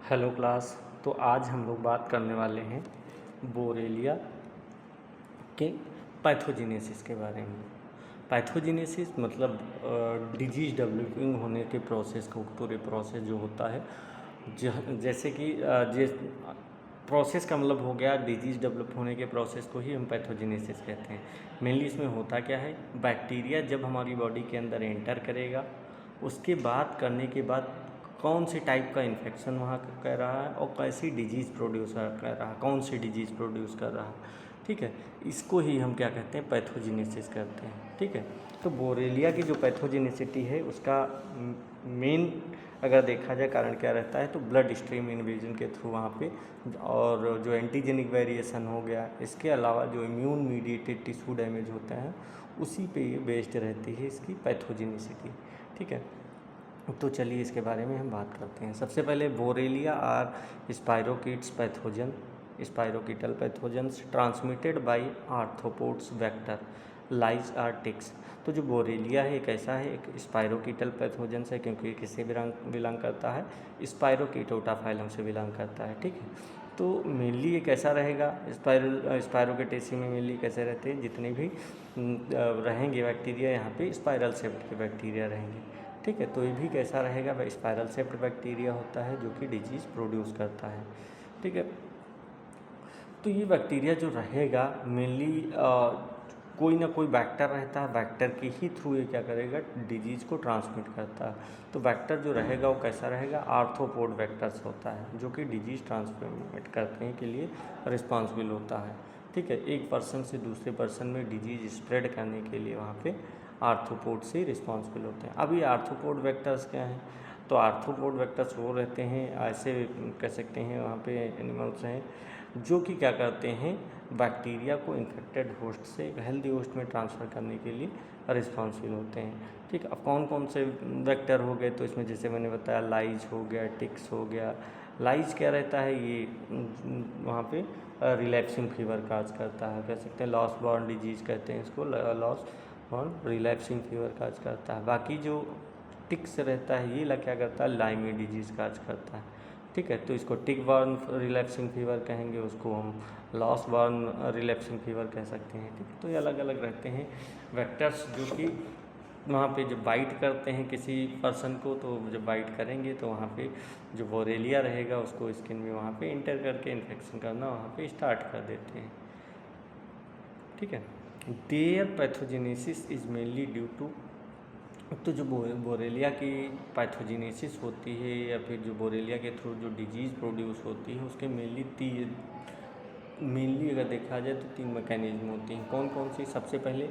Hello class. तो आज हम लोग बात करने वाले हैं बोरेलिया के पैथोजेनेसिस के बारे में। पैथोजेनेसिस मतलब डिजीज डेवलपिंग होने के प्रोसेस को, पूरे प्रोसेस जो होता है जैसे कि जिस प्रोसेस का मतलब हो गया डिजीज डेवलप होने के प्रोसेस को ही हम पैथोजेनेसिस कहते हैं। मेनली इसमें होता क्या है, बैक्टीरिया जब हमारी बॉडी के अंदर एंटर करेगा उसके बाद करने के बाद कौन से टाइप का इन्फेक्शन वहाँ कर रहा है और कैसी डिजीज़ प्रोड्यूस कर रहा है, कौन सी डिजीज़ प्रोड्यूस कर रहा है। ठीक है, इसको ही हम क्या कहते हैं, पैथोजेनेसिस करते हैं। ठीक है, तो बोरेलिया की जो पैथोजेनेसिटी है उसका मेन अगर देखा जाए कारण क्या रहता है, तो ब्लड स्ट्रीम इन्वेजन के थ्रू वहाँ पे, और जो एंटीजेनिक वेरिएशन हो गया, इसके अलावा जो इम्यून मीडिएटेड टिश्यू डैमेज होते हैं उसी पे बेस्ड रहती है इसकी पैथोजेनेसिटी। ठीक है, तो चलिए इसके बारे में हम बात करते हैं। सबसे पहले borrelia are spirochaetes pathogen, spirochaetal pathogens transmitted by arthropods vector like are ticks. तो जो बोरेलिया है एक ऐसा है, एक स्पाइरोकीटल पैथोजन्स है क्योंकि किससे बिलोंग करता है, स्पाइरोकीटोटा फाइलम से बिलोंग करता है। ठीक है, तो मेनली ये कैसा रहेगा, स्पाइरोकेटेसी में मेनली कैसे रहते हैं, जितने भी रहेंगे बैक्टीरिया यहाँ पे स्पाइरल शेप्ड के बैक्टीरिया रहेंगे। ठीक है, तो ये भी कैसा रहेगा, वह स्पाइरल शेप्ड बैक्टीरिया होता है जो कि डिजीज़ प्रोड्यूस करता है। ठीक है, तो ये बैक्टीरिया जो रहेगा मेनली कोई ना कोई बैक्टर रहता है, बैक्टर के ही थ्रू ये क्या करेगा, डिजीज़ को ट्रांसमिट करता है। तो बैक्टर जो रहेगा वो कैसा रहेगा, आर्थ्रोपोड बैक्टर्स होता है जो कि डिजीज़ ट्रांसमिट करने के लिए रिस्पॉन्सिबल होता है। ठीक है, एक पर्सन से दूसरे पर्सन में डिजीज़ स्प्रेड करने के लिए वहाँ पे आर्थ्रोपोड से रिस्पॉन्सिबल होते हैं। अब ये आर्थ्रोपोड वेक्टर्स क्या हैं, तो आर्थ्रोपोड वेक्टर्स वो रहते हैं, ऐसे कह सकते हैं वहाँ पे एनिमल्स हैं जो कि क्या करते हैं, बैक्टीरिया को इन्फेक्टेड होस्ट से हेल्दी होस्ट में ट्रांसफ़र करने के लिए रिस्पॉन्सिबल होते हैं। ठीक, अब कौन कौन से वेक्टर हो गए, तो इसमें जैसे मैंने बताया लाइज हो गया, टिक्स हो गया। लाइज क्या रहता है, ये वहाँ पे रिलैप्सिंग फीवर काज करता है, कह सकते हैं लॉस बॉर्न डिजीज़ कहते हैं इसको, लॉस बॉर्न रिलैप्सिंग फीवर काज करता है। बाकी जो टिक्स रहता है ये क्या करता है, लाइमी डिजीज़ काज करता है। ठीक है, तो इसको टिक बॉर्न रिलैप्सिंग फीवर कहेंगे, उसको हम लॉस बॉर्न रिलैप्सिंग फीवर कह सकते हैं। ठीक है, तो ये अलग अलग रहते हैं वेक्टर्स जो कि वहाँ पे जब बाइट करते हैं किसी पर्सन को, तो जब बाइट करेंगे तो वहाँ पे जो बोरेलिया रहेगा उसको स्किन में वहाँ पे इंटर करके इन्फेक्शन करना वहाँ पे स्टार्ट कर देते हैं। ठीक है, there pathogenesis is mainly due to, तो जो बोरेलिया की पैथोजेनेसिस होती है या फिर जो बोरेलिया के थ्रू जो डिजीज़ प्रोड्यूस होती है उसके मेनली अगर देखा जाए तो 3 मैकेनिज्म होती हैं। कौन कौन सी, सबसे पहले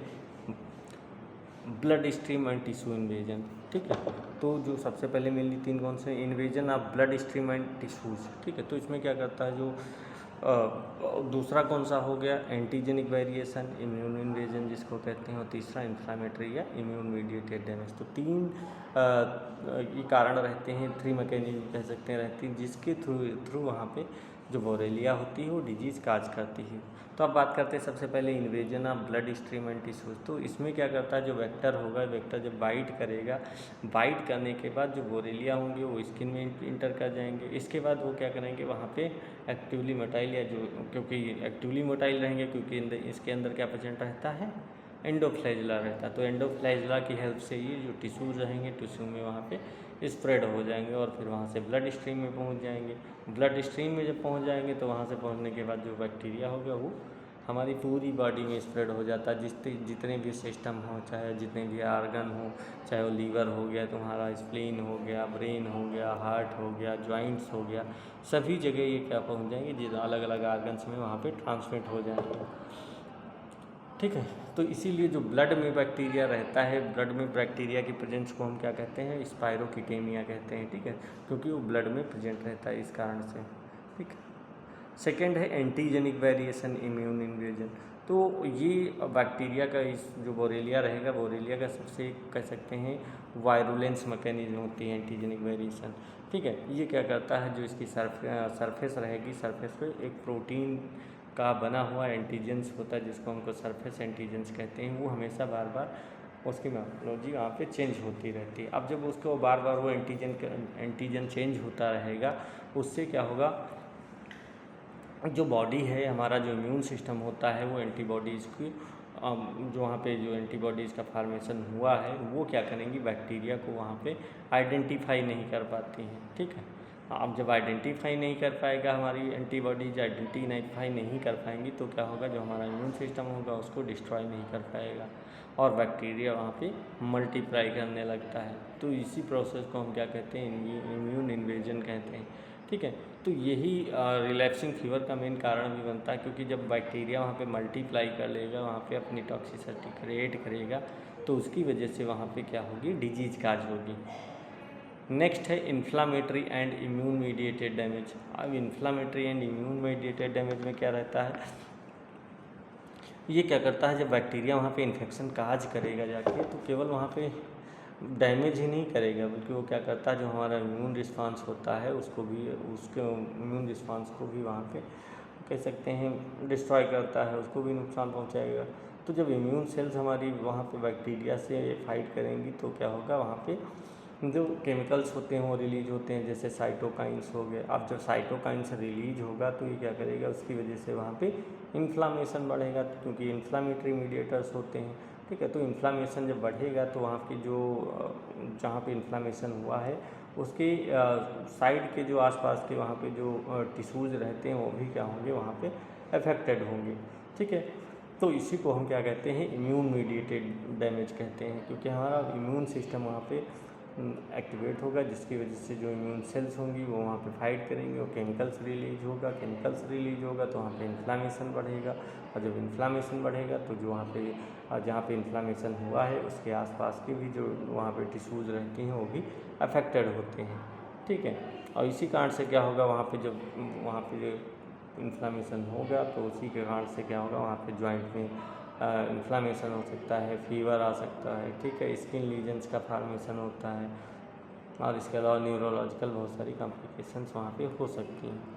blood stream and tissue invasion. ठीक है, तो जो सबसे पहले मेनली 3 कौन से, invasion of blood stream and tissues. ठीक है, तो इसमें क्या करता है जो दूसरा कौन सा हो गया, एंटीजेनिक वेरिएशन, इम्यून इन्वेजन जिसको कहते हैं, और तीसरा इन्फ्लामेटरी या इम्यून मीडिएटेड डैमेज। तो 3 ये कारण रहते हैं, 3 मैकेनिज्म कह सकते हैं रहती हैं जिसके थ्रू वहाँ पे जो बोरेलिया होती है वो डिजीज़ काज करती है। तो अब बात करते हैं सबसे पहले invasion of blood stream and tissues. तो इसमें क्या करता है, जो वेक्टर होगा, वेक्टर जब बाइट करेगा, बाइट करने के बाद जो बोरेलिया होंगे वो स्किन में इंटर कर जाएंगे। इसके बाद वो क्या करेंगे, वहाँ पे एक्टिवली मोटाइल या जो, क्योंकि एक्टिवली मोटाइल रहेंगे क्योंकि इसके अंदर क्या प्रेजेंट रहता है, एंडोफ्लैजिला रहता है। तो एंडोफ्लैजिला की हेल्प से ये जो टिश्यूज रहेंगे, टिश्यू में वहाँ पे स्प्रेड हो जाएंगे और फिर वहाँ से ब्लड स्ट्रीम में पहुँच जाएंगे। ब्लड स्ट्रीम में जब पहुँच जाएंगे तो वहाँ से पहुँचने के बाद जो बैक्टीरिया होगा वो हमारी पूरी बॉडी में स्प्रेड हो जाता है। जितने भी सिस्टम हो, चाहे जितने भी आर्गन हो, चाहे वो लीवर हो गया, तुम्हारा स्प्लीन हो गया, ब्रेन हो गया, हार्ट हो गया, जॉइंट्स हो गया, सभी जगह ये क्या पहुँच जाएंगे, जिस अलग अलग आर्गन्स में वहाँ पे ट्रांसमिट हो जाएंगे। ठीक है, तो इसीलिए जो ब्लड में बैक्टीरिया रहता है, ब्लड में बैक्टीरिया की प्रेजेंस को हम क्या कहते हैं, स्पाइरोकीटेमिया कहते हैं। ठीक है, क्योंकि वो ब्लड में प्रेजेंट रहता है इस कारण से। ठीक है, सेकेंड है एंटीजेनिक वेरिएशन, इम्यून इन्वेजन। तो ये बैक्टीरिया का इस जो बोरेलिया रहेगा, बोरेलिया का सबसे कह सकते हैं वायरुलेंस मैकेनिज्म होती है एंटीजेनिक वेरिएशन। ठीक है, ये क्या करता है, जो इसकी सरफेस रहेगी, सरफेस पे एक प्रोटीन का बना हुआ एंटीजेंस होता है जिसको हमको सरफेस एंटीजेंस कहते हैं, वो हमेशा बार बार उसकी मॉर्फोलॉजी वहाँ पे चेंज होती रहती है। अब जब उसको बार बार वो एंटीजन चेंज होता रहेगा, उससे क्या होगा, जो बॉडी है हमारा, जो इम्यून सिस्टम होता है, वो एंटीबॉडीज़ की जो वहाँ पे जो एंटीबॉडीज़ का फार्मेशन हुआ है, वो क्या करेंगी, बैक्टीरिया को वहाँ पे आइडेंटिफाई नहीं कर पाती हैं। ठीक है, अब जब आइडेंटिफाई नहीं कर पाएगा, हमारी एंटीबॉडीज आइडेंटिफाई नहीं कर पाएंगी, तो क्या होगा, जो हमारा इम्यून सिस्टम होगा उसको डिस्ट्रॉय नहीं कर पाएगा और बैक्टीरिया वहाँ पे मल्टीप्लाई करने लगता है। तो इसी प्रोसेस को हम क्या कहते हैं, इम्यून इन्वेजन कहते हैं। ठीक है, तो यही रिलैप्सिंग फीवर का मेन कारण भी बनता है, क्योंकि जब बैक्टीरिया वहाँ पे मल्टीप्लाई कर लेगा, वहाँ पे अपनी टॉक्सिसिटी क्रिएट करेगा, तो उसकी वजह से वहाँ पे क्या होगी, डिजीज काज होगी। नेक्स्ट है inflammatory and immune mediated damage. अब inflammatory and immune mediated damage में क्या रहता है, ये क्या करता है, जब बैक्टीरिया वहाँ पे इन्फेक्शन काज करेगा जाके, तो केवल वहाँ पे डैमेज ही नहीं करेगा, बल्कि वो क्या करता है, जो हमारा इम्यून रिस्पांस होता है उसको भी, उसके इम्यून रिस्पांस को भी वहाँ पे कह सकते हैं डिस्ट्रॉय करता है, उसको भी नुकसान पहुँचाएगा। तो जब इम्यून सेल्स हमारी वहाँ पे बैक्टीरिया से फाइट करेंगी, तो क्या होगा, वहाँ पे जो केमिकल्स होते हैं वो रिलीज होते हैं, जैसे साइटोकाइंस हो गए। अब जब साइटोकाइंस रिलीज होगा, तो ये क्या करेगा, उसकी वजह से वहाँ पे इन्फ्लामेशन बढ़ेगा, क्योंकि इन्फ्लामेटरी मीडिएटर्स होते हैं। ठीक है, तो इन्फ्लामेशन जब बढ़ेगा, तो वहाँ की जो जहाँ पे इन्फ्लामेशन हुआ है, उसके साइड के जो आसपास के वहाँ पे जो टिश्यूज़ रहते हैं, वो भी क्या होंगे, वहाँ पे अफेक्टेड होंगे। ठीक है, तो इसी को हम क्या कहते हैं, इम्यून मीडिएटेड डैमेज कहते हैं, क्योंकि हमारा इम्यून सिस्टम वहाँ पे एक्टिवेट होगा, जिसकी वजह से जो इम्यून सेल्स होंगी वो वहाँ पे फाइट करेंगे, और केमिकल्स रिलीज होगा, तो वहाँ पे इन्फ्लामेशन बढ़ेगा, और जब इन्फ्लामेशन बढ़ेगा, तो जो वहाँ पे जहाँ पे इन्फ्लामेशन हुआ है, उसके आसपास के भी जो वहाँ पे टिश्यूज़ रहती हैं, वो भी अफेक्टेड होते हैं। ठीक है, और इसी कारण से क्या होगा, वहाँ पे जब वहाँ पे जो इन्फ्लामेशन होगा, तो उसी के कारण से क्या होगा, वहाँ पे जॉइंट में इन्फ्लामेशन हो सकता है, फीवर आ सकता है। ठीक है, स्किन लीजन्स का फार्मेशन होता है, और इसके अलावा न्यूरोलॉजिकल बहुत सारी कॉम्प्लिकेशंस वहाँ पे हो सकती हैं।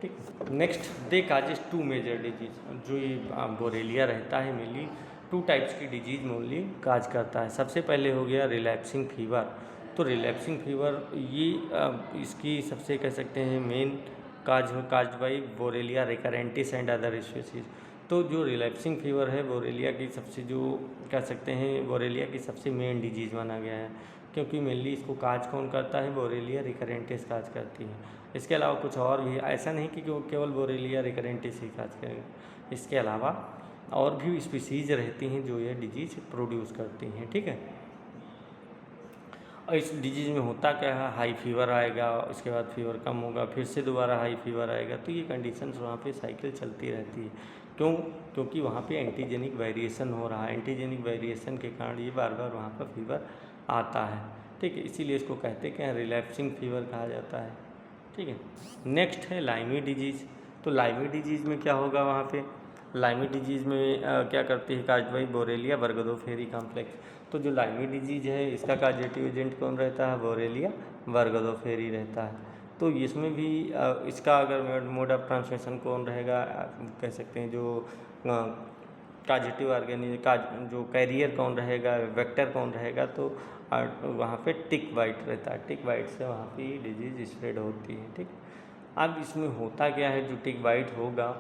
ठीक, next they causes 2 major disease. जो ये बोरेलिया रहता है, मेनली 2 टाइप्स की डिजीज मोनली काज करता है। सबसे पहले हो गया रिलैप्सिंग फीवर। तो रिलैप्सिंग फीवर ये इसकी सबसे कह सकते हैं main cause by Borrelia recurrentis and other species. तो जो रिलैप्सिंग फीवर है, बोरेलिया की सबसे जो कह सकते हैं, बोरेलिया की सबसे मेन डिजीज़ माना गया है, क्योंकि मेनली इसको काज कौन करता है, बोरेलिया रिकरेंटिस काज करती है। इसके अलावा कुछ और भी, ऐसा नहीं कि केवल बोरेलिया रिकरेंटिस ही काज करेगा, इसके अलावा और भी स्पीसीज रहती हैं जो ये डिजीज़ प्रोड्यूस करती हैं। ठीक है, और इस डिजीज़ में होता क्या है, हाई फीवर आएगा, उसके बाद फीवर कम होगा, फिर से दोबारा हाई फीवर आएगा। तो ये कंडीशंस वहाँ पे साइकिल चलती रहती है। क्यों? क्योंकि वहाँ पे एंटीजेनिक वेरिएशन हो रहा है, एंटीजेनिक वेरिएशन के कारण ये बार बार वहाँ पर फीवर आता है। ठीक है, इसीलिए इसको कहते हैं रिलैप्सिंग फीवर कहा जाता है। ठीक है, नेक्स्ट है लाइमी डिजीज़। तो लाइमी डिजीज़ में क्या होगा, वहाँ पे लाइमी डिजीज़ में क्या करती है काजबाई, बोरेलिया बर्गदोफेरी कॉम्प्लेक्स। तो जो लाइमी डिजीज़ है, इसका काजेटिव एजेंट कौन रहता है, बोरेलिया बर्गदोफेरी रहता है। तो इसमें भी इसका अगर मोड ऑफ ट्रांसमिशन कौन रहेगा, कह सकते हैं जो काजेटिव ऑर्गेनिज्म का जो कैरियर कौन रहेगा, वेक्टर कौन रहेगा, तो वहाँ पे टिक बाइट रहता है। टिक बाइट से वहाँ पे डिजीज़ स्प्रेड होती है। ठीक, अब इसमें होता क्या है, जो टिक बाइट होगा,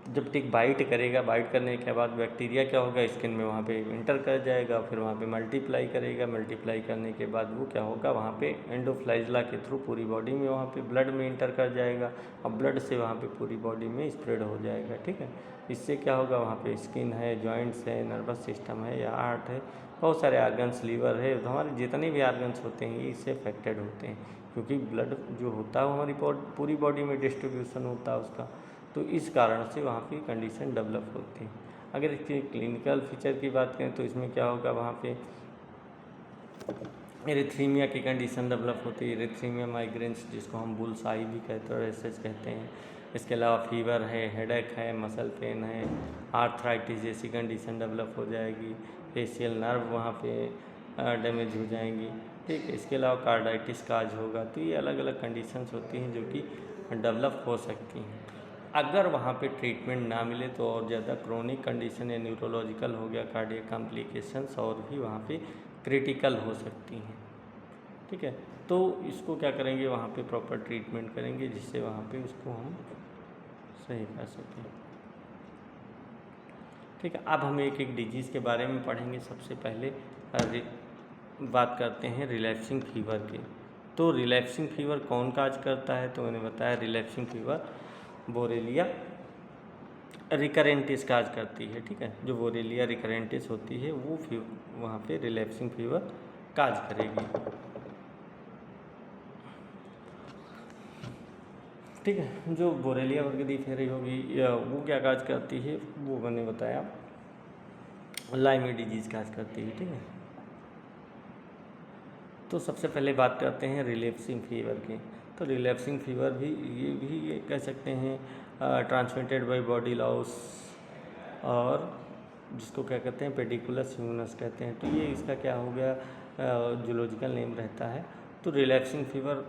जब टिक बाइट करेगा, बाइट करने के बाद बैक्टीरिया क्या होगा, स्किन में वहाँ पे इंटर कर जाएगा, फिर वहाँ पे मल्टीप्लाई करेगा, मल्टीप्लाई करने के बाद वो क्या होगा, वहाँ पे एंडोफ्लाइजला के थ्रू पूरी बॉडी में, वहाँ पे ब्लड में इंटर कर जाएगा, और ब्लड से वहाँ पे पूरी बॉडी में स्प्रेड हो जाएगा। ठीक है, इससे क्या होगा, वहाँ पे स्किन है, जॉइंट्स है, नर्वस सिस्टम है या हार्ट है, बहुत सारे आर्गन्स, लीवर है, तो हमारे जितने भी आर्गन्स होते हैं ये इससे अफेक्टेड होते हैं, क्योंकि ब्लड जो होता है वो हमारी पूरी बॉडी में डिस्ट्रीब्यूशन होता है उसका। तो इस कारण से वहाँ की कंडीशन डेवलप होती है। अगर इसके क्लिनिकल फीचर की बात करें, तो इसमें क्या होगा, वहाँ पे एरिथ्रीमिया की कंडीशन डेवलप होती है, एरिथ्रीमिया माइग्रेन्स, जिसको हम बुल्स आई भी कहते हैं और एसेज कहते हैं। इसके अलावा फीवर है, हेडेक है, मसल पेन है, आर्थराइटिस जैसी कंडीशन डेवलप हो जाएगी, फेशियल नर्व वहाँ पे डैमेज हो जाएंगी। ठीक है, इसके अलावा कार्डाइटिस काज होगा। तो ये अलग अलग कंडीशंस होती हैं जो कि डेवलप हो सकती हैं। अगर वहाँ पे ट्रीटमेंट ना मिले तो और ज़्यादा क्रोनिक कंडीशन या न्यूरोलॉजिकल हो गया, कार्डियक कॉम्प्लिकेशंस और भी वहाँ पे क्रिटिकल हो सकती हैं। ठीक है, तो इसको क्या करेंगे, वहाँ पे प्रॉपर ट्रीटमेंट करेंगे जिससे वहाँ पे उसको हम सही कर सकें। ठीक है, अब हम एक एक डिजीज़ के बारे में पढ़ेंगे। सबसे पहले बात करते हैं रिलैप्सिंग फीवर की। तो रिलैप्सिंग फीवर कौन काज करता है, तो मैंने बताया रिलैप्सिंग फीवर बोरेलिया रिकरेंटिस काज करती है। ठीक है, जो बोरेलिया रिकरेंटिस होती है वो वहाँ पे रिलैप्सिंग फीवर काज करेगी। ठीक है, जो बोरेलिया वर्गीफेरी होगी वो क्या काज करती है, वो मैंने बताया लाइमी डिजीज़ काज करती है। ठीक है, तो सबसे पहले बात करते हैं रिलैप्सिंग फीवर की। तो रिलैप्सिंग फीवर भी ये कह सकते हैं ट्रांसमिटेड बाय बॉडी लॉस, और जिसको क्या कहते हैं पेडिकुलस ह्यूमनस कहते हैं। तो ये इसका क्या हो गया, जूलॉजिकल नेम रहता है। तो रिलैप्सिंग फीवर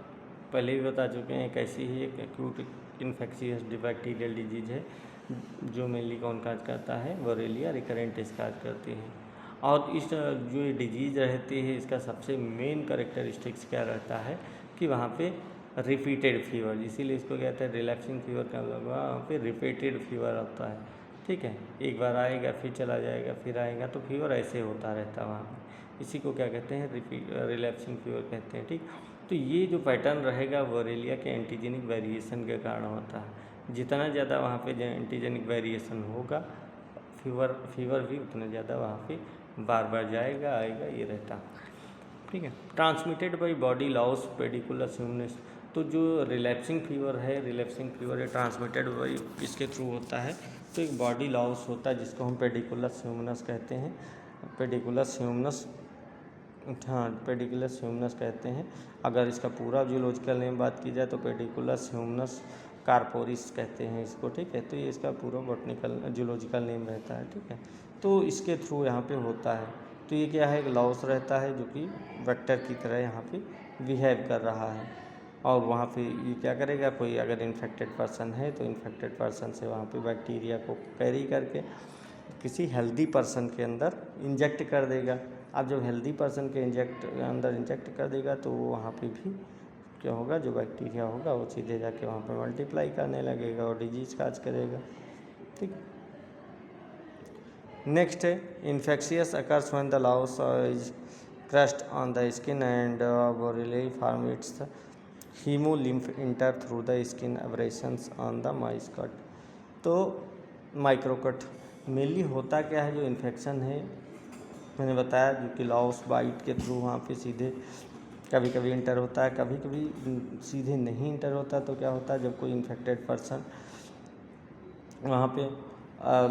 पहले भी बता चुके हैं, एक ऐसी ही एक एक्यूट इन्फेक्शियस बैक्टीरियल डिजीज है जो मेनली कौन काज करता है, बोरेलिया रिकरेंटिस काज करती है। और इस जो ये डिजीज़ रहती है इसका सबसे मेन करेक्टरिस्टिक्स क्या रहता है कि वहाँ पे रिपीटेड फीवर, इसीलिए इसको कहते हैं रिलैप्सिंग फीवर का मतलब वहाँ पे रिपीटेड फीवर होता है। ठीक है, एक बार आएगा फिर चला जाएगा फिर आएगा, तो फीवर ऐसे होता रहता है वहाँ पे, इसी को क्या कहते हैं रिलैप्सिंग फीवर कहते हैं। ठीक, तो ये जो पैटर्न रहेगा बोरेलिया के एंटीजेनिक वेरिएशन के कारण होता है। जितना ज़्यादा वहाँ पे एंटीजेनिक वेरिएशन होगा फीवर भी उतना ज़्यादा वहाँ पे बार बार जाएगा आएगा, ये रहता। ठीक है, transmitted by body louse Pediculus humanus. तो जो रिलैप्सिंग फीवर है, रिलैप्सिंग फीवर है ट्रांसमिटेड बाई इसके थ्रू होता है। तो एक बॉडी लॉस होता है जिसको हम पेडिकुलस ह्यूमनस कहते हैं, पेडिकुलस ह्यूमनस, हाँ पेडिकुलस ह्यूमनस कहते हैं। अगर इसका पूरा जूलॉजिकल नेम बात की जाए तो पेडिकुलस ह्यूमनस कार्पोरिस कहते हैं इसको। ठीक है, तो ये इसका पूरा बॉटनिकल जूलॉजिकल नेम रहता है। ठीक है, तो इसके थ्रू यहाँ पे होता है। तो ये क्या है, एक लॉस रहता है जो कि वेक्टर की तरह यहाँ पे बिहेव कर रहा है, और वहाँ पे ये क्या करेगा, कोई अगर इन्फेक्टेड पर्सन है तो इन्फेक्टेड पर्सन से वहाँ पे बैक्टीरिया को कैरी करके किसी हेल्दी पर्सन के अंदर इंजेक्ट कर देगा। अब जब हेल्दी पर्सन के अंदर इंजेक्ट कर देगा तो वहाँ पे भी क्या होगा, जो बैक्टीरिया होगा वो सीधे जाके वहाँ पे मल्टीप्लाई करने लगेगा और डिजीज़ काज करेगा। ठीक, नेक्स्ट है infectious occurs when the louse is crushed on the skin and Borrelia form its haemolymph enter through the skin abrasions on the microcut. तो माइक्रोकट मेनली होता क्या है, जो इन्फेक्शन है मैंने बताया जो कि लॉस बाइट के थ्रू वहाँ पे सीधे कभी कभी इंटर होता है, कभी कभी सीधे नहीं इंटर होता। तो क्या होता है, जब कोई इन्फेक्टेड पर्सन वहाँ पे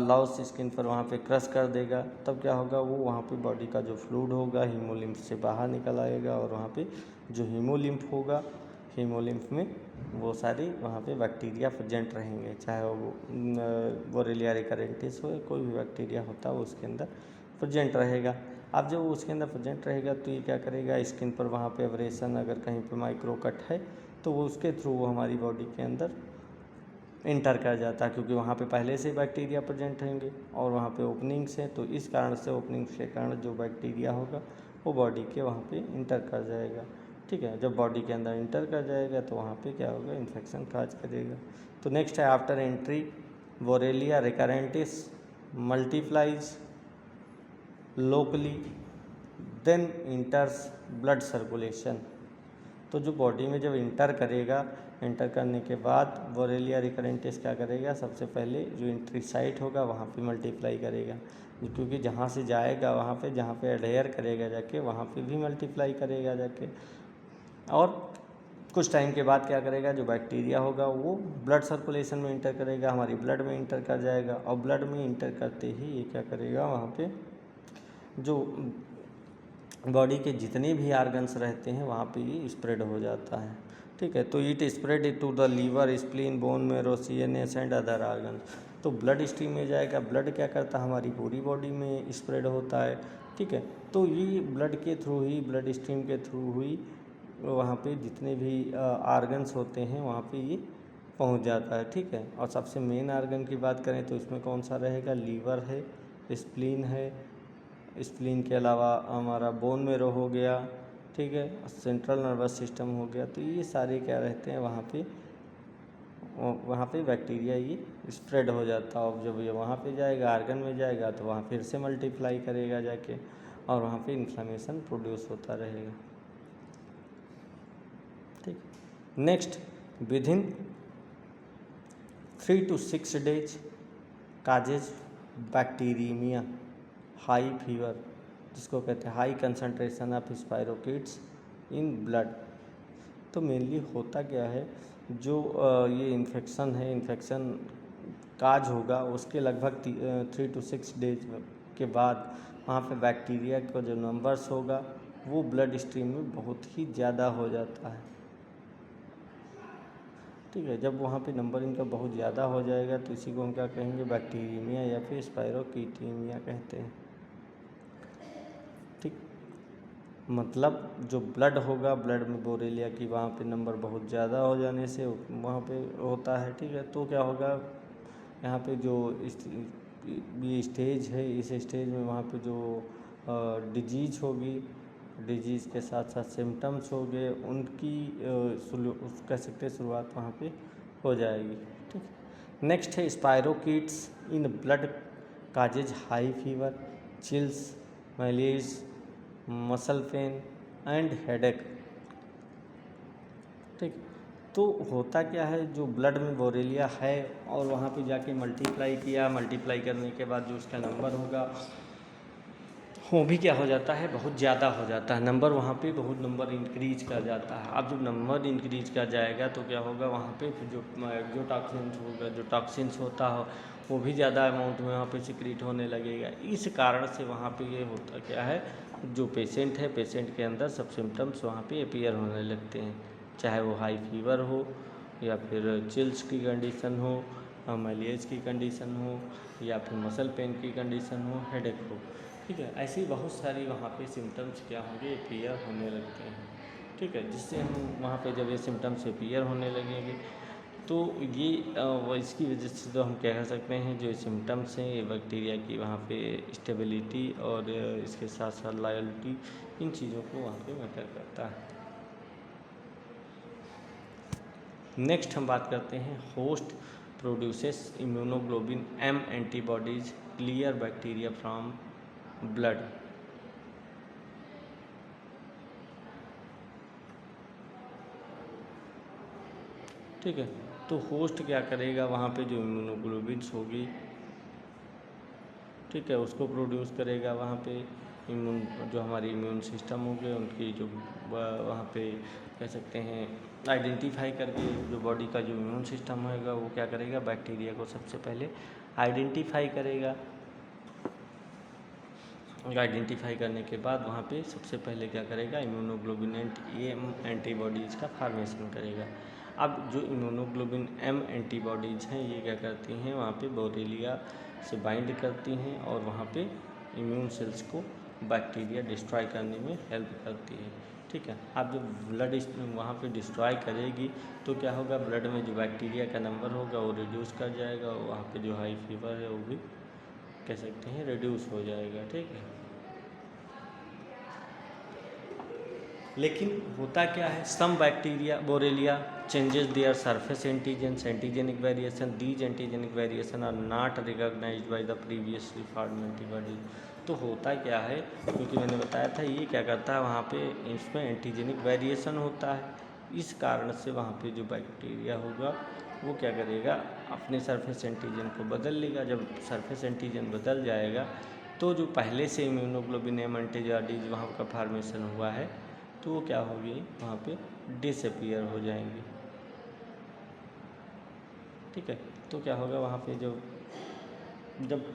लॉस स्किन पर वहाँ पे क्रश कर देगा तब क्या होगा, वो वहाँ पे बॉडी का जो फ्लूइड होगा हीमोलिम्फ से बाहर निकल आएगा, और वहाँ पे जो हीमोलिम्फ होगा, हीमोलिम्फ में वो सारी वहाँ पे बैक्टीरिया प्रेजेंट रहेंगे, चाहे वो बोरेलिया रिकरेंटिस हो, कोई भी बैक्टीरिया होता है वो उसके अंदर प्रेजेंट रहेगा। अब जब वो उसके अंदर प्रेजेंट रहेगा तो ये क्या करेगा, स्किन पर वहाँ पे एब्रेशन, अगर कहीं पे माइक्रो कट है तो वो उसके थ्रू वो हमारी बॉडी के अंदर इंटर कर जाता है, क्योंकि वहाँ पे पहले से बैक्टीरिया प्रेजेंट रहेंगे और वहाँ पे ओपनिंग्स हैं, तो इस कारण से ओपनिंग्स के कारण जो बैक्टीरिया होगा वो बॉडी के वहाँ पे इंटर कर जाएगा। ठीक है, जब बॉडी के अंदर इंटर कर जाएगा तो वहाँ पे क्या होगा, इन्फेक्शन काज करेगा। तो नेक्स्ट है after entry Borrelia recurrentis multiplies locally then enters blood circulation. तो जो बॉडी में जब इंटर करेगा, इंटर करने के बाद बोरेलिया रिकरेंटिस क्या करेगा, सबसे पहले जो एंट्री साइट होगा वहाँ पे मल्टीप्लाई करेगा, क्योंकि जहाँ से जाएगा वहाँ पे जहाँ पे एडहेयर करेगा जाके वहाँ पे भी मल्टीप्लाई करेगा जाके, और कुछ टाइम के बाद क्या करेगा, जो बैक्टीरिया होगा वो ब्लड सर्कुलेशन में इंटर करेगा, हमारी ब्लड में इंटर कर जाएगा, और ब्लड में इंटर करते ही ये क्या करेगा, वहाँ पे जो बॉडी के जितने भी आर्गन्स रहते हैं वहाँ पे ये स्प्रेड हो जाता है। ठीक है, तो it spread to the liver, spleen, bone marrow, CNS and other organs. तो ब्लड स्ट्रीम में जाएगा, ब्लड क्या करता है, हमारी पूरी बॉडी में स्प्रेड होता है। ठीक है, तो ये ब्लड के थ्रू ही, ब्लड स्ट्रीम के थ्रू ही वहाँ पे जितने भी आर्गन्स होते हैं वहाँ पे ये पहुंच जाता है, ठीक है। और सबसे मेन आर्गन की बात करें तो इसमें कौन सा रहेगा, लीवर है, स्प्लीन है, स्प्लीन के अलावा हमारा बोन मेरो हो गया, ठीक है, सेंट्रल नर्वस सिस्टम हो गया। तो ये सारे क्या रहते हैं वहाँ पे बैक्टीरिया ये स्प्रेड हो जाता है। और जब ये वहाँ पे जाएगा, आर्गन में जाएगा, तो वहाँ फिर से मल्टीप्लाई करेगा जाके, और वहाँ पे इन्फ्लेमेशन प्रोड्यूस होता रहेगा, ठीक। Next, within 3 to 6 days causes bacteraemia, high fever, जिसको कहते हैं high concentration of spirochaetes in blood. तो मेनली होता क्या है, जो ये इन्फेक्शन है, इन्फेक्शन काज होगा उसके लगभग 3 to 6 डेज के बाद वहाँ पे बैक्टीरिया का जो नंबर्स होगा वो ब्लड स्ट्रीम में बहुत ही ज़्यादा हो जाता है, ठीक है। जब वहाँ पे नंबर इनका बहुत ज़्यादा हो जाएगा तो इसी को हम क्या कहेंगे, बैक्टीरीमिया या फिर स्पायरोकीटीमिया कहते हैं, ठीक। मतलब जो ब्लड होगा, ब्लड में बोरेलिया की वहाँ पे नंबर बहुत ज़्यादा हो जाने से वहाँ पे होता है, ठीक है। तो क्या होगा, यहाँ पे जो ये स्टेज है, इस स्टेज में वहाँ पे जो डिजीज़ होगी, डिजीज़ के साथ साथ सिम्टम्स हो गए, उनकी कह सकते हैं शुरुआत वहाँ पे हो जाएगी, ठीक। नेक्स्ट है spirochaetes in blood causes high fever, chills, malaise, muscle pain and headache, ठीक। तो होता क्या है, जो ब्लड में बोरेलिया है और वहाँ पे जाके मल्टीप्लाई किया, मल्टीप्लाई करने के बाद जो उसका नंबर होगा वो भी क्या हो जाता है, बहुत ज़्यादा हो जाता है नंबर, वहाँ पे बहुत नंबर इंक्रीज कर जाता है। अब जब नंबर इंक्रीज कर जाएगा तो क्या होगा, वहाँ पे जो टॉक्सिन्स होगा, जो टॉक्सिन्स होता हो वो भी ज़्यादा अमाउंट में वहाँ पे सिक्रीट होने लगेगा। इस कारण से वहाँ पे ये होता क्या है, जो पेशेंट है, पेशेंट के अंदर सब सिम्टम्स वहाँ पे अपीयर होने लगते हैं, चाहे वो हाई फीवर हो या फिर चिल्स की कंडीशन हो, मलेरिया की कंडीशन हो या फिर मसल पेन की कंडीशन हो, हेडेक हो, ठीक है। ऐसी बहुत सारी वहाँ पे सिम्टम्स क्या होंगे, अपीयर होने लगते हैं, ठीक है। जिससे हम वहाँ पे जब ये सिम्टम्स अपीयर होने लगेंगे तो ये इसकी वजह से तो हम कह सकते हैं जो सिम्टम्स हैं ये बैक्टीरिया की वहाँ पे स्टेबिलिटी और इसके साथ साथ लॉयल्टी, इन चीज़ों को वहाँ पे मैटर करता है। नेक्स्ट हम बात करते हैं, host produces immunoglobin M antibodies clear bacteria from blood, ठीक है। तो होस्ट क्या करेगा, वहाँ पे जो इम्यूनोग्लोबिन्स होगी, ठीक है, उसको प्रोड्यूस करेगा। वहाँ पे इम्यून जो हमारी इम्यून सिस्टम हो गए उनकी जो वहाँ पे कह सकते हैं आइडेंटिफाई करके जो बॉडी का जो इम्यून सिस्टम होगा वो क्या करेगा, बैक्टीरिया को सबसे पहले आइडेंटिफाई करेगा। आइडेंटिफाई करने के बाद वहाँ पे सबसे पहले क्या करेगा, इम्यूनोग्लोबिन एम एंटीबॉडीज़ का फार्मेशन करेगा। अब जो इम्यूनोग्लोबिन एम एंटीबॉडीज़ हैं ये क्या करती हैं, वहाँ पे बोरेलिया से बाइंड करती हैं और वहाँ पे इम्यून सेल्स को बैक्टीरिया डिस्ट्रॉय करने में हेल्प करती है, ठीक है। अब जब ब्लड वहाँ पे डिस्ट्रॉय करेगी तो क्या होगा, ब्लड में जो बैक्टीरिया का नंबर होगा वो रिड्यूस कर जाएगा और वहाँ पे जो हाई फीवर है वो भी कह सकते हैं रिड्यूस हो जाएगा, ठीक है। लेकिन होता क्या है, some bacteria Borrelia changes their surface antigens, antigenic variation, these antigenic variation are not recognised by the previously formed antibody. तो होता क्या है, क्योंकि मैंने बताया था ये क्या करता है, वहाँ पे इसमें एंटीजेनिक वेरिएशन होता है, इस कारण से वहाँ पे जो बैक्टीरिया होगा वो क्या करेगा, अपने सरफेस एंटीजन को बदल लेगा। जब सरफेस एंटीजन बदल जाएगा तो जो पहले से इम्यूनोग्लोबिन एम एंटीबॉडीज वहाँ का फॉर्मेशन हुआ है तो वो क्या होगी, वहाँ पे डिसअपीयर हो जाएंगी, ठीक है। तो क्या होगा, वहाँ पे जब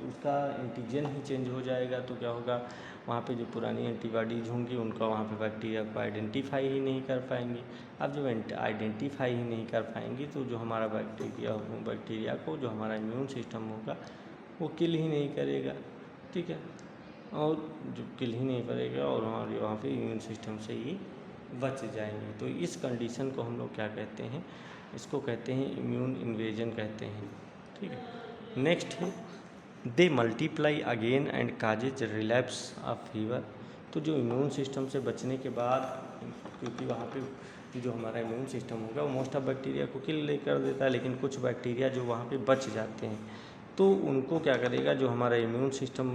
उसका एंटीजन ही चेंज हो जाएगा तो क्या होगा, वहाँ पे जो पुरानी एंटीबॉडीज़ होंगी उनका वहाँ पे बैक्टीरिया को आइडेंटिफाई ही नहीं कर पाएंगी। अब जब आइडेंटिफाई ही नहीं कर पाएंगी तो जो हमारा बैक्टीरिया को जो हमारा इम्यून सिस्टम होगा वो किल ही नहीं करेगा, ठीक है। और जो किल ही नहीं करेगा और हमारे वहाँ पे इम्यून सिस्टम से ही बच जाएंगे। तो इस कंडीशन को हम लोग क्या कहते हैं, इसको कहते हैं इम्यून इन्वेजन कहते हैं। ठीक है। नेक्स्ट है दे multiply again and causes relapse of fever. तो जो इम्यून सिस्टम से बचने के बाद, क्योंकि वहाँ पे जो हमारा इम्यून सिस्टम होगा वो मोस्ट ऑफ बैक्टीरिया को किल कर देता है, लेकिन कुछ बैक्टीरिया जो वहाँ पे बच जाते हैं तो उनको क्या करेगा, जो हमारा इम्यून सिस्टम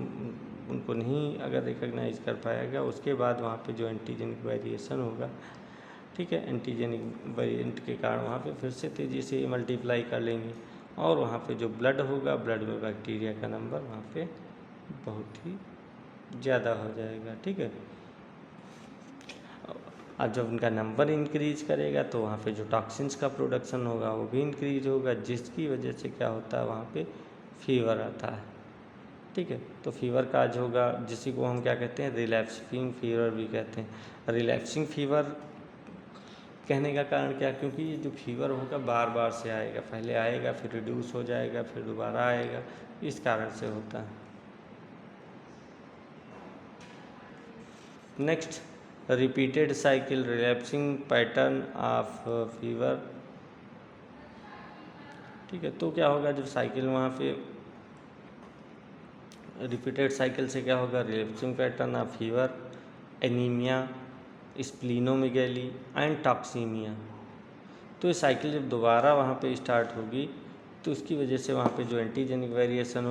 उनको नहीं अगर रिकग्नाइज कर पाएगा, उसके बाद वहाँ पे जो एंटीजेनिक वेरिएशन होगा, ठीक है, एंटीजेनिक वेरिएंट के कारण वहाँ पे फिर से तेज़ी से मल्टीप्लाई कर लेंगे और वहाँ पे जो ब्लड होगा, ब्लड में बैक्टीरिया का नंबर वहाँ पे बहुत ही ज़्यादा हो जाएगा। ठीक है। अब जब उनका नंबर इंक्रीज करेगा तो वहाँ पे जो टॉक्सिन्स का प्रोडक्शन होगा वो भी इंक्रीज होगा, जिसकी वजह से क्या होता है, वहाँ पे फीवर आता है। ठीक है। तो फीवर काज होगा, जिसी को हम क्या कहते हैं, रिलैप्सिंग फीवर भी कहते हैं। रिलैप्सिंग फीवर कहने का कारण क्या, क्योंकि ये जो फीवर होगा बार बार से आएगा, पहले आएगा फिर रिड्यूस हो जाएगा फिर दोबारा आएगा, इस कारण से होता है। Next repeated cycle relapsing pattern of fever. ठीक है। तो क्या होगा, जो साइकिल वहाँ पे रिपीटेड साइकिल से क्या होगा, relapsing pattern of fever, anaemia, स्प्लीनोमेगैली and toxaemia. तो ये साइकिल जब दोबारा वहाँ पे स्टार्ट होगी तो उसकी वजह से वहाँ पे जो एंटीजेनिक वेरिएशन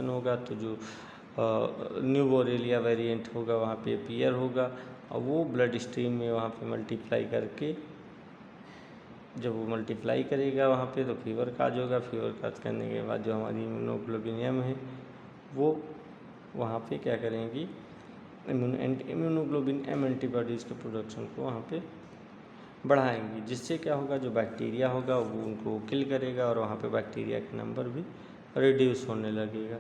होगा तो जो न्यू बोरेलिया वेरिएंट होगा वहाँ पे अपीयर होगा और वो ब्लड स्ट्रीम में वहाँ पे मल्टीप्लाई करके, जब वो मल्टीप्लाई करेगा वहाँ पे तो फीवर काज होगा। फीवर काज करने के बाद जो हमारी इम्यूनोग्लोबिनियम है वो वहाँ पे क्या करेंगी, इम्यूनोग्लोबिन एम एंटीबॉडीज़ के प्रोडक्शन को वहाँ पे बढ़ाएंगी, जिससे क्या होगा, जो बैक्टीरिया होगा वो उनको किल करेगा और वहाँ पे बैक्टीरिया का नंबर भी रिड्यूस होने लगेगा।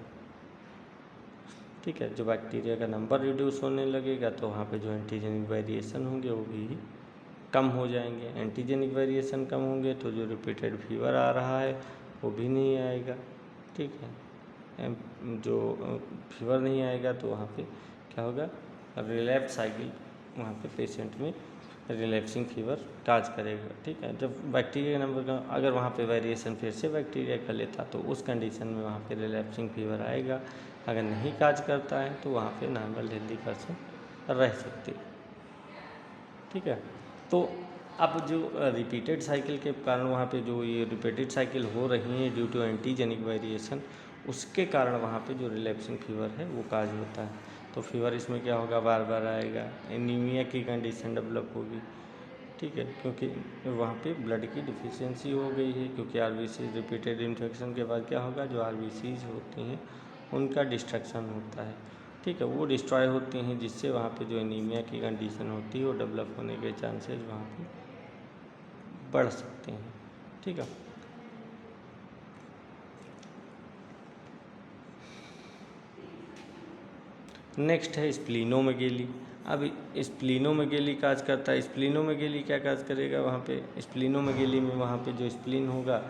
ठीक है। जो बैक्टीरिया का नंबर रिड्यूस होने लगेगा तो वहाँ पे जो एंटीजेनिक वेरिएशन होंगे वो भी कम हो जाएंगे। एंटीजेनिक वेरिएशन कम होंगे तो जो रिपीटेड फीवर आ रहा है वो भी नहीं आएगा। ठीक है। जो फीवर नहीं आएगा तो वहाँ पे क्या होगा, रिलैप्स साइकिल वहाँ पे पेशेंट में रिलैप्सिंग फीवर काज करेगा। ठीक है। जब बैक्टीरिया नंबर का अगर वहाँ पे वेरिएशन फिर से बैक्टीरिया का लेता तो उस कंडीशन में वहाँ पे रिलैप्सिंग फीवर आएगा। अगर नहीं काज करता है तो वहाँ पे नॉर्मल हेल्दी पर्सन रह सकते। ठीक है। तो अब जो रिपीटेड साइकिल के कारण वहाँ पे जो ये रिपीटेड साइकिल हो रही है ड्यू टू एंटीजेनिक वेरिएशन, उसके कारण वहाँ पे जो रिलैप्सिंग फीवर है वो काज होता है। तो फीवर इसमें क्या होगा, बार बार आएगा, एनीमिया की कंडीशन डेवलप होगी। ठीक है। क्योंकि वहाँ पे ब्लड की डिफिशियंसी हो गई है, क्योंकि आरबीसी रिपीटेड इन्फेक्शन के बाद क्या होगा, जो आरबीसीज होती हैं उनका डिस्ट्रक्शन होता है। ठीक है। वो डिस्ट्रॉय होती हैं, जिससे वहाँ पे जो एनीमिया की कंडीशन होती है वो डेवलप होने के चांसेस वहाँ पे बढ़ सकते हैं। ठीक है। नेक्स्ट है स्प्लीनोमेगेली। अब स्प्लीनोमेगेली काज करता है। स्प्लीनोमेगेली क्या काज करेगा, वहाँ पे स्प्लीनोमेगेली में वहाँ पे जो स्प्लीन होगा,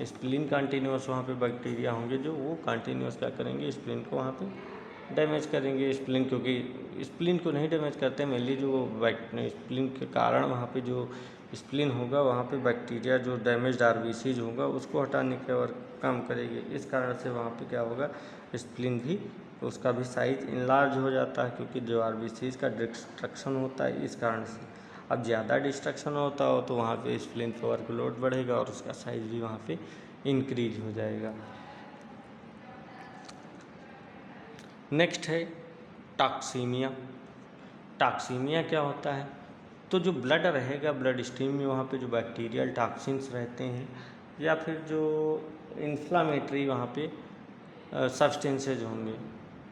स्प्लीन कंटिन्यूस वहाँ पे बैक्टीरिया होंगे जो वो कंटिन्यूस क्या करेंगे, स्प्लीन को वहाँ पे डैमेज करेंगे। स्प्लीन, क्योंकि स्प्लीन को नहीं डैमेज करते, मेनली जो स्प्लीन के कारण वहाँ पे जो स्प्लीन होगा वहाँ पे बैक्टीरिया जो डैमेज आरबीसीज होगा उसको हटाने के और काम करेगी। इस कारण से वहाँ पे क्या होगा, स्प्लीन भी उसका भी साइज इनलार्ज हो जाता है, क्योंकि जो आरबीसीज का डिस्ट्रक्शन होता है इस कारण से। अब ज़्यादा डिस्ट्रक्शन होता हो तो वहाँ पे स्प्लीन पे वर्कलोड बढ़ेगा और उसका साइज भी वहाँ पे इंक्रीज हो जाएगा। नेक्स्ट है टॉक्सीमिया। टॉक्सीमिया क्या होता है, तो जो ब्लड रहेगा, ब्लड स्ट्रीम में वहाँ पे जो बैक्टीरियल टॉक्सिन्स रहते हैं या फिर जो इन्फ्लामेटरी वहाँ पे सब्सटेंसेज होंगे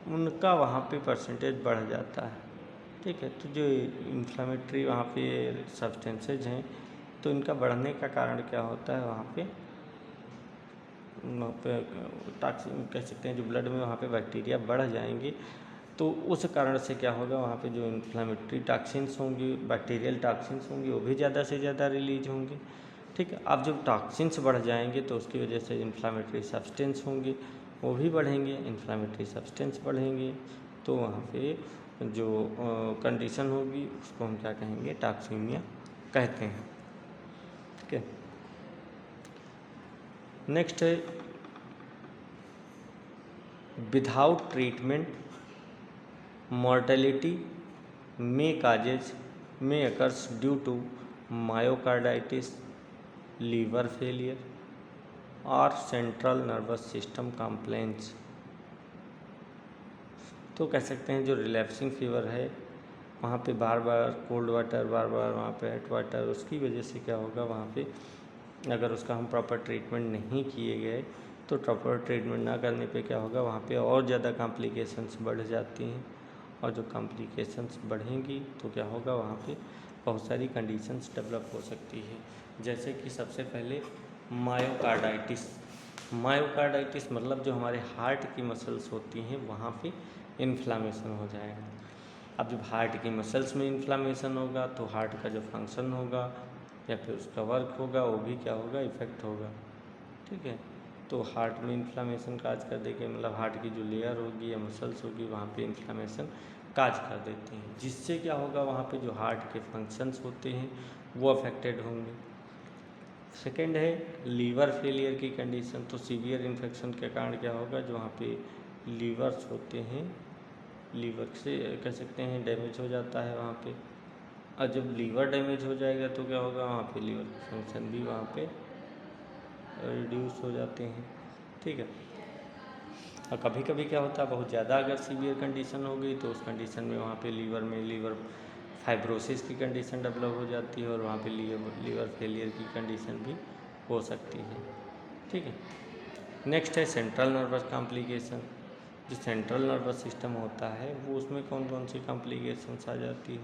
उनका वहाँ पे परसेंटेज बढ़ जाता है। ठीक है। तो जो इन्फ्लामेटरी वहाँ पे सब्सटेंसेज हैं तो इनका बढ़ने का कारण क्या होता है, वहाँ पे टॉक्सिन कह सकते हैं, जो ब्लड में वहाँ पे बैक्टीरिया बढ़ जाएंगे तो उस कारण से क्या होगा, वहाँ पे जो इन्फ्लामेटरी टॉक्सिन्स होंगे, बैक्टीरियल टॉक्सिन्स होंगे वो भी ज़्यादा से ज़्यादा रिलीज होंगे। ठीक है। अब जब टॉक्सिन्स बढ़ जाएंगे तो उसकी वजह से इन्फ्लामेटरी सब्सटेंस होंगे वो भी बढ़ेंगे। इन्फ्लामेटरी सब्सटेंस बढ़ेंगे तो वहाँ पे जो कंडीशन होगी उसको हम क्या कहेंगे, टॉक्सीमिया कहते हैं। ठीक है, नेक्स्ट है without treatment mortality may occurs due to myocarditis, liver failure और central nervous system complaints। तो कह सकते हैं जो रिलैप्सिंग फीवर है वहाँ पे बार बार कोल्ड वाटर, बार बार वहाँ पे हॉट वाटर, उसकी वजह से क्या होगा वहाँ पे अगर उसका हम प्रॉपर ट्रीटमेंट नहीं किए गए तो प्रॉपर ट्रीटमेंट ना करने पे क्या होगा वहाँ पे और ज़्यादा कॉम्प्लिकेशंस बढ़ जाती हैं, और जो कॉम्प्लिकेशंस बढ़ेंगी तो क्या होगा वहाँ पे बहुत सारी कंडीशंस डेवलप हो सकती है। जैसे कि सबसे पहले मायोकार्डाइटिस। मायोकार्डाइटिस मतलब जो हमारे हार्ट की मसल्स होती हैं वहाँ पे इन्फ्लामेशन हो जाएगा। अब जब हार्ट की मसल्स में इन्फ्लामेशन होगा तो हार्ट का जो फंक्शन होगा या फिर उसका वर्क होगा वो भी क्या होगा, इफ़ेक्ट होगा। ठीक है, तो हार्ट में इन्फ्लामेशन काज कर देगी, मतलब हार्ट की जो लेयर होगी या मसल्स होगी वहाँ पे इन्फ्लामेशन काज कर देती हैं, जिससे क्या होगा वहाँ पे जो हार्ट के फंक्शंस होते हैं वो अफेक्टेड होंगे। सेकेंड है लीवर फेलियर की कंडीशन। तो सीवियर इन्फेक्शन के कारण क्या होगा, जो वहाँ पे लीवर्स होते हैं, लीवर से कह सकते हैं डैमेज हो जाता है वहाँ पे, और जब लीवर डैमेज हो जाएगा तो क्या होगा वहाँ पे लीवर फंक्शन भी वहाँ पे रिड्यूस हो जाते हैं। ठीक है, और कभी कभी क्या होता है बहुत ज़्यादा अगर सीवियर कंडीशन हो गई तो उस कंडीशन में वहाँ पे लीवर फाइब्रोसिस की कंडीशन डेवलप हो जाती है और वहाँ पे लीवर फेलियर की कंडीशन भी हो सकती है। ठीक है, नेक्स्ट है सेंट्रल नर्वस कॉम्प्लिकेशन। जो सेंट्रल नर्वस सिस्टम होता है वो उसमें कौन कौन सी कॉम्प्लिकेशंस आ जाती है।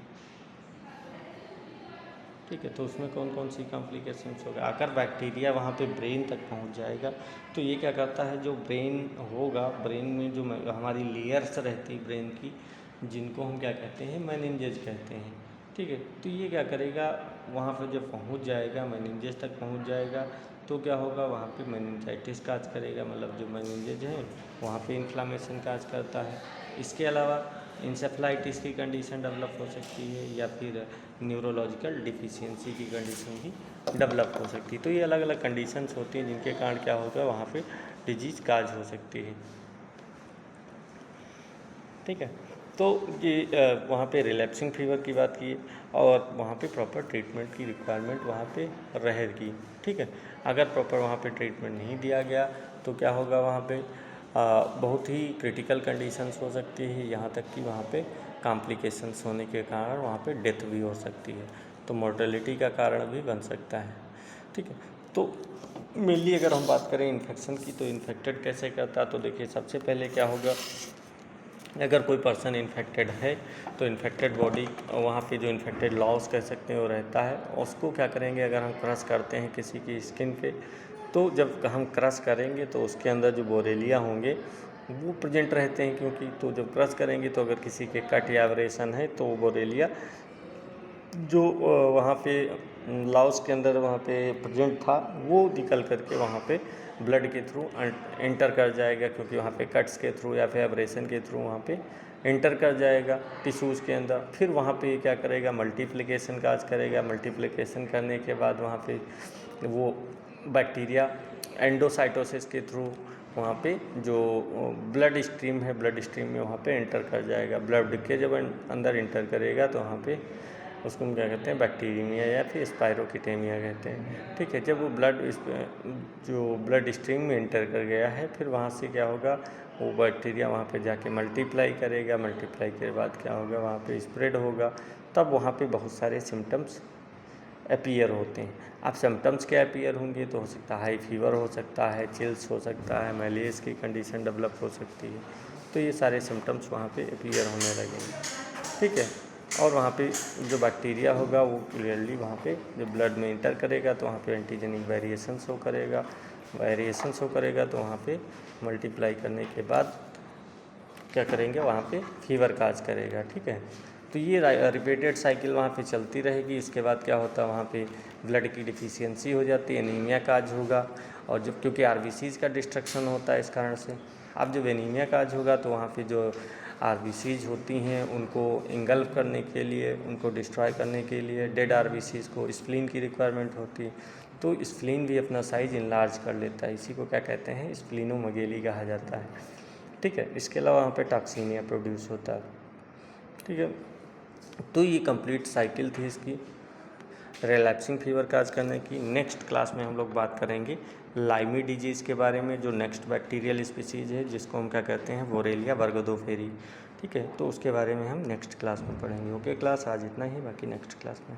ठीक है, तो उसमें कौन कौन सी कॉम्प्लिकेशंस होगा, अगर बैक्टीरिया वहाँ पे ब्रेन तक पहुँच जाएगा तो ये क्या करता है, जो ब्रेन होगा, ब्रेन में जो हमारी लेयर्स रहती ब्रेन की, जिनको हम क्या कहते हैं, मेनिंजेस कहते हैं। ठीक है, तो ये क्या करेगा वहाँ पे जब पहुँच जाएगा, मेनिंजेस तक पहुँच जाएगा तो क्या होगा वहाँ पे मेनिंजाइटिस काज करेगा, मतलब जो मेनिंजेस हैं वहाँ पे इन्फ्लामेशन काज करता है। इसके अलावा इंसेफ्लाइटिस की कंडीशन डेवलप हो सकती है या फिर न्यूरोलॉजिकल डिफिशियंसी की कंडीशन भी डेवलप हो सकती है। तो ये अलग अलग कंडीशंस होती हैं जिनके कारण क्या होगा वहाँ पे डिजीज़ काज हो सकती है। ठीक है, तो ये वहाँ पे रिलैप्सिंग फीवर की बात की और वहाँ पे प्रॉपर ट्रीटमेंट की रिक्वायरमेंट वहाँ पे रहेगी। ठीक है, अगर प्रॉपर वहाँ पे ट्रीटमेंट नहीं दिया गया तो क्या होगा वहाँ पे बहुत ही क्रिटिकल कंडीशंस हो सकती है, यहाँ तक कि वहाँ पे कॉम्प्लिकेशंस होने के कारण वहाँ पे डेथ भी हो सकती है, तो मोर्टेलिटी का कारण भी बन सकता है। ठीक है, तो मेनली अगर हम बात करें इन्फेक्शन की तो इन्फेक्टेड कैसे करता है, तो देखिए सबसे पहले क्या होगा, अगर कोई पर्सन इन्फेक्टेड है तो इन्फेक्टेड बॉडी वहाँ पे जो इन्फेक्टेड लॉस कह सकते हैं वो रहता है, उसको क्या करेंगे अगर हम क्रश करते हैं किसी की स्किन पे, तो जब हम क्रश करेंगे तो उसके अंदर जो बोरेलिया होंगे वो प्रेजेंट रहते हैं, क्योंकि तो जब क्रश करेंगे तो अगर किसी के कट या एब्रेशन है तो बोरेलिया जो वहाँ पे लाओस के अंदर वहाँ पे प्रेजेंट था वो निकल करके वहाँ पे ब्लड के थ्रू एंटर कर जाएगा, क्योंकि वहाँ पे कट्स के थ्रू या फिर एब्रेशन के थ्रू वहाँ पे एंटर कर जाएगा टिश्यूज़ के अंदर। फिर वहाँ पे क्या करेगा, मल्टीप्लिकेशन काज करेगा, मल्टीप्लिकेशन करने के बाद वहाँ पे वो बैक्टीरिया एंडोसाइटोसिस के थ्रू वहाँ पे जो ब्लड स्ट्रीम है, ब्लड स्ट्रीम में वहाँ पे एंटर कर जाएगा। ब्लड के जब अंदर एंटर करेगा तो वहाँ पे उसको हम क्या कहते हैं, बैक्टीरियमिया या फिर स्पायरोकीटेमिया कहते हैं। ठीक है, जब वो ब्लड स्ट्रीम में एंटर कर गया है फिर वहाँ से क्या होगा, वो बैक्टीरिया वहाँ पे जाके मल्टीप्लाई करेगा, मल्टीप्लाई के बाद क्या होगा वहाँ पे स्प्रेड होगा, तब वहाँ पे बहुत सारे सिम्टम्स अपीयर होते हैं। अब सिम्टम्स क्या अपीयर होंगे, तो हो सकता है हाई फीवर हो सकता है, चिल्स हो सकता है, मैलेरिया की कंडीशन डेवलप हो सकती है, तो ये सारे सिम्टम्स वहाँ पे अपीयर होने लगेंगे। ठीक है, और वहाँ पे जो बैक्टीरिया होगा वो क्लियरली वहाँ पे जब ब्लड में इंटर करेगा तो वहाँ पे एंटीजेनिक वेरिएशन शो करेगा, तो वहाँ पे मल्टीप्लाई करने के बाद क्या करेंगे वहाँ पे फीवर काज करेगा। ठीक है, तो ये रिपीटेड साइकिल वहाँ पे चलती रहेगी। इसके बाद क्या होता है, वहाँ पे ब्लड की डिफिशियंसी हो जाती है, एनीमिया काज होगा, और जब क्योंकि आरबीसीज का डिस्ट्रक्शन होता है इस कारण से, अब जब एनीमिया काज होगा तो वहाँ पे जो आरबीसीज होती हैं उनको इंगल्फ करने के लिए, उनको डिस्ट्रॉय करने के लिए डेड आरबीसीज को स्प्लीन की रिक्वायरमेंट होती है। तो स्प्लीन भी अपना साइज़ इनलार्ज कर लेता है, इसी को क्या कहते हैं, स्प्लीनोमेगेली कहा जाता है। ठीक है, इसके अलावा वहाँ पे टॉक्सिनिया प्रोड्यूस होता है। ठीक है, तो ये कंप्लीट साइकिल थी इसकी रिलैप्सिंग फीवर काज करने की। नेक्स्ट क्लास में हम लोग बात करेंगे लाइमी डिजीज़ के बारे में, जो नेक्स्ट बैक्टीरियल स्पीसीज है जिसको हम क्या कहते हैं, बोरेलिया बर्गदोफेरी। ठीक है, तो उसके बारे में हम नेक्स्ट क्लास में पढ़ेंगे। ओके क्लास, आज इतना ही, बाकी नेक्स्ट क्लास में।